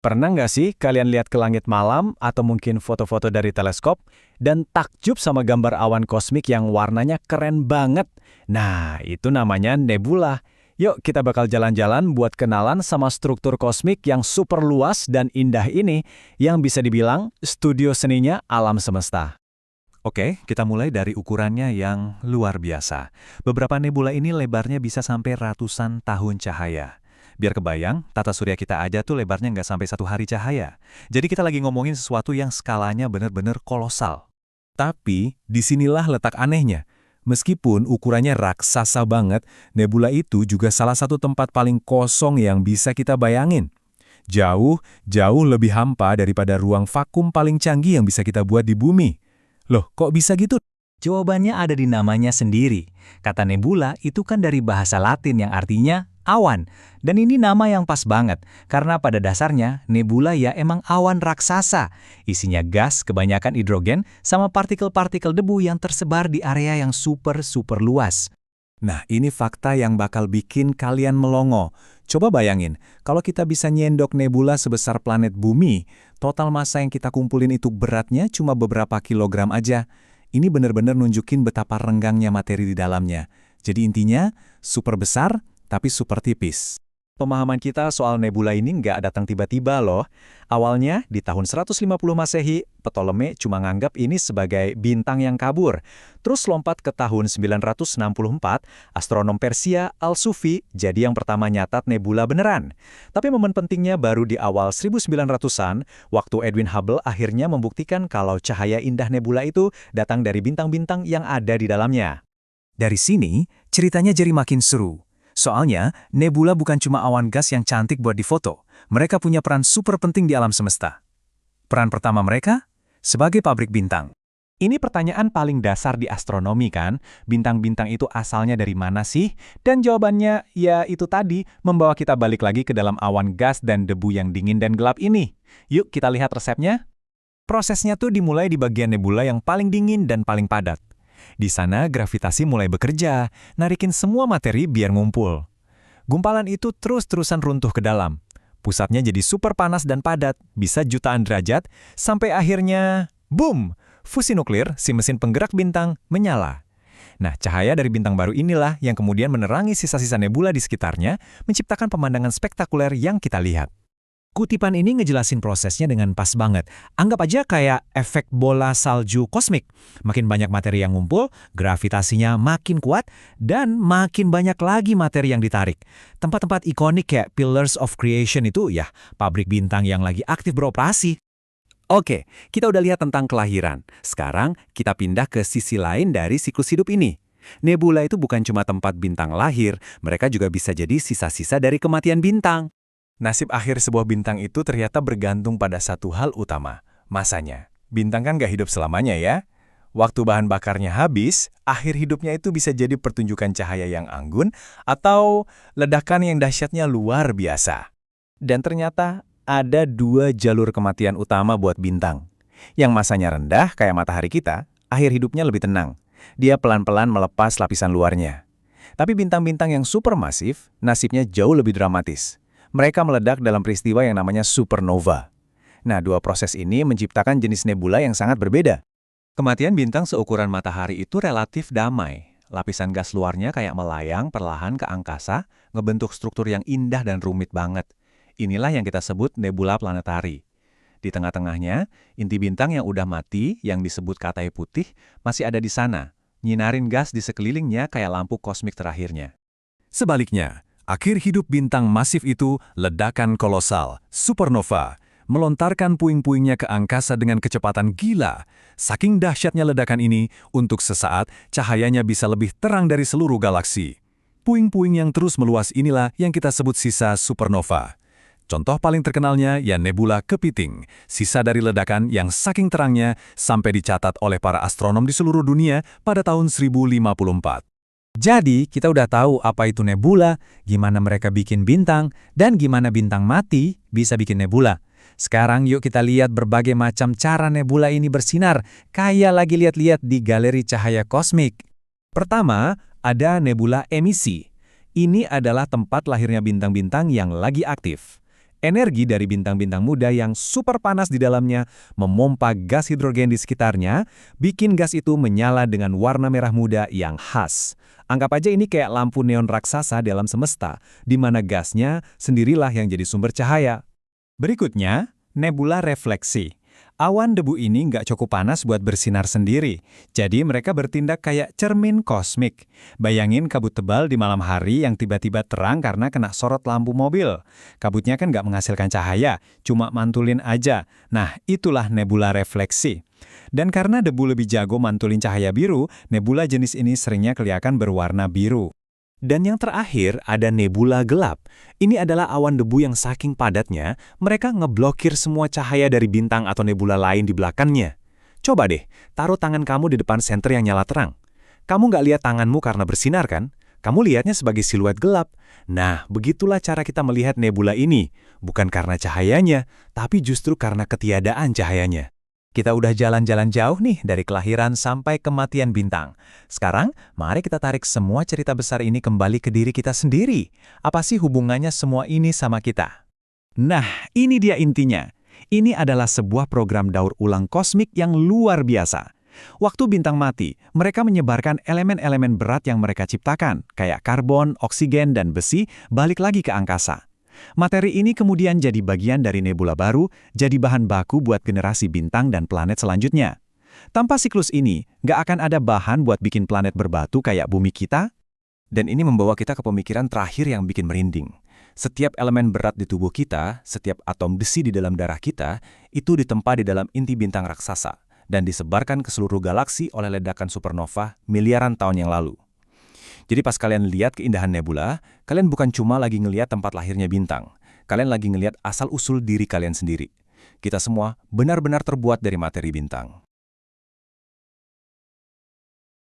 Pernah nggak sih kalian lihat ke langit malam atau mungkin foto-foto dari teleskop dan takjub sama gambar awan kosmik yang warnanya keren banget? Nah, itu namanya nebula. Yuk kita bakal jalan-jalan buat kenalan sama struktur kosmik yang super luas dan indah ini yang bisa dibilang studio seninya alam semesta. Oke, kita mulai dari ukurannya yang luar biasa. Beberapa nebula ini lebarnya bisa sampai ratusan tahun cahaya. Biar kebayang, tata surya kita aja tuh lebarnya nggak sampai 1 hari cahaya. Jadi kita lagi ngomongin sesuatu yang skalanya bener-bener kolosal. Tapi, disinilah letak anehnya. Meskipun ukurannya raksasa banget, nebula itu juga salah satu tempat paling kosong yang bisa kita bayangin. Jauh, jauh lebih hampa daripada ruang vakum paling canggih yang bisa kita buat di bumi. Loh, kok bisa gitu? Jawabannya ada di namanya sendiri. Kata nebula itu kan dari bahasa Latin yang artinya awan. Dan ini nama yang pas banget, karena pada dasarnya nebula ya emang awan raksasa. Isinya gas, kebanyakan hidrogen, sama partikel-partikel debu yang tersebar di area yang super luas. Nah, ini fakta yang bakal bikin kalian melongo. Coba bayangin, kalau kita bisa nyendok nebula sebesar planet bumi, total massa yang kita kumpulin itu beratnya cuma beberapa kilogram aja. Ini benar-benar nunjukin betapa renggangnya materi di dalamnya. Jadi intinya, super besar, tapi super tipis. Pemahaman kita soal nebula ini nggak datang tiba-tiba loh. Awalnya, di tahun 150 Masehi, Ptolemy cuma nganggap ini sebagai bintang yang kabur. Terus lompat ke tahun 964, astronom Persia Al-Sufi jadi yang pertama nyatat nebula beneran. Tapi momen pentingnya baru di awal 1900-an, waktu Edwin Hubble akhirnya membuktikan kalau cahaya indah nebula itu datang dari bintang-bintang yang ada di dalamnya. Dari sini, ceritanya jadi makin seru. Soalnya, nebula bukan cuma awan gas yang cantik buat difoto. Mereka punya peran super penting di alam semesta. Peran pertama mereka? Sebagai pabrik bintang. Ini pertanyaan paling dasar di astronomi kan? Bintang-bintang itu asalnya dari mana sih? Dan jawabannya, ya itu tadi, membawa kita balik lagi ke dalam awan gas dan debu yang dingin dan gelap ini. Yuk kita lihat resepnya. Prosesnya tuh dimulai di bagian nebula yang paling dingin dan paling padat. Di sana gravitasi mulai bekerja, narikin semua materi biar ngumpul. Gumpalan itu terus-terusan runtuh ke dalam. Pusatnya jadi super panas dan padat, bisa jutaan derajat, sampai akhirnya, boom! Fusi nuklir, si mesin penggerak bintang, menyala. Nah, cahaya dari bintang baru inilah yang kemudian menerangi sisa-sisa nebula di sekitarnya, menciptakan pemandangan spektakuler yang kita lihat. Kutipan ini ngejelasin prosesnya dengan pas banget. Anggap aja kayak efek bola salju kosmik. Makin banyak materi yang ngumpul, gravitasinya makin kuat, dan makin banyak lagi materi yang ditarik. Tempat-tempat ikonik kayak Pillars of Creation itu ya, pabrik bintang yang lagi aktif beroperasi. Oke, kita udah lihat tentang kelahiran. Sekarang kita pindah ke sisi lain dari siklus hidup ini. Nebula itu bukan cuma tempat bintang lahir, mereka juga bisa jadi sisa-sisa dari kematian bintang. Nasib akhir sebuah bintang itu ternyata bergantung pada satu hal utama, masanya. Bintang kan nggak hidup selamanya ya. Waktu bahan bakarnya habis, akhir hidupnya itu bisa jadi pertunjukan cahaya yang anggun atau ledakan yang dahsyatnya luar biasa. Dan ternyata ada 2 jalur kematian utama buat bintang. Yang masanya rendah kayak matahari kita, akhir hidupnya lebih tenang. Dia pelan-pelan melepas lapisan luarnya. Tapi bintang-bintang yang supermasif, nasibnya jauh lebih dramatis. Mereka meledak dalam peristiwa yang namanya supernova. Nah, 2 proses ini menciptakan jenis nebula yang sangat berbeda. Kematian bintang seukuran matahari itu relatif damai. Lapisan gas luarnya kayak melayang perlahan ke angkasa, ngebentuk struktur yang indah dan rumit banget. Inilah yang kita sebut nebula planetari. Di tengah-tengahnya, inti bintang yang udah mati, yang disebut katai putih, masih ada di sana, nyinarin gas di sekelilingnya kayak lampu kosmik terakhirnya. Sebaliknya, akhir hidup bintang masif itu ledakan kolosal, supernova, melontarkan puing-puingnya ke angkasa dengan kecepatan gila. Saking dahsyatnya ledakan ini, untuk sesaat cahayanya bisa lebih terang dari seluruh galaksi. Puing-puing yang terus meluas inilah yang kita sebut sisa supernova. Contoh paling terkenalnya ya nebula Kepiting, sisa dari ledakan yang saking terangnya sampai dicatat oleh para astronom di seluruh dunia pada tahun 1054. Jadi, kita udah tahu apa itu nebula, gimana mereka bikin bintang, dan gimana bintang mati bisa bikin nebula. Sekarang yuk kita lihat berbagai macam cara nebula ini bersinar, kayak lagi lihat-lihat di galeri cahaya kosmik. Pertama, ada nebula emisi. Ini adalah tempat lahirnya bintang-bintang yang lagi aktif. Energi dari bintang-bintang muda yang super panas di dalamnya memompa gas hidrogen di sekitarnya, bikin gas itu menyala dengan warna merah muda yang khas. Anggap aja ini kayak lampu neon raksasa di alam semesta, di mana gasnya sendirilah yang jadi sumber cahaya. Berikutnya, nebula refleksi. Awan debu ini nggak cukup panas buat bersinar sendiri, jadi mereka bertindak kayak cermin kosmik. Bayangin kabut tebal di malam hari yang tiba-tiba terang karena kena sorot lampu mobil. Kabutnya kan nggak menghasilkan cahaya, cuma mantulin aja. Nah, itulah nebula refleksi. Dan karena debu lebih jago mantulin cahaya biru, nebula jenis ini seringnya kelihatan berwarna biru. Dan yang terakhir ada nebula gelap. Ini adalah awan debu yang saking padatnya, mereka ngeblokir semua cahaya dari bintang atau nebula lain di belakangnya. Coba deh, taruh tangan kamu di depan senter yang nyala terang. Kamu nggak lihat tanganmu karena bersinar kan? Kamu lihatnya sebagai siluet gelap. Nah, begitulah cara kita melihat nebula ini. Bukan karena cahayanya, tapi justru karena ketiadaan cahayanya. Kita udah jalan-jalan jauh nih dari kelahiran sampai kematian bintang. Sekarang, mari kita tarik semua cerita besar ini kembali ke diri kita sendiri. Apa sih hubungannya semua ini sama kita? Nah, ini dia intinya. Ini adalah sebuah program daur ulang kosmik yang luar biasa. Waktu bintang mati, mereka menyebarkan elemen-elemen berat yang mereka ciptakan, kayak karbon, oksigen, dan besi, balik lagi ke angkasa. Materi ini kemudian jadi bagian dari nebula baru, jadi bahan baku buat generasi bintang dan planet selanjutnya. Tanpa siklus ini, nggak akan ada bahan buat bikin planet berbatu kayak bumi kita. Dan ini membawa kita ke pemikiran terakhir yang bikin merinding. Setiap elemen berat di tubuh kita, setiap atom besi di dalam darah kita, itu ditempa di dalam inti bintang raksasa dan disebarkan ke seluruh galaksi oleh ledakan supernova miliaran tahun yang lalu. Jadi pas kalian lihat keindahan nebula, kalian bukan cuma lagi ngelihat tempat lahirnya bintang. Kalian lagi ngelihat asal-usul diri kalian sendiri. Kita semua benar-benar terbuat dari materi bintang.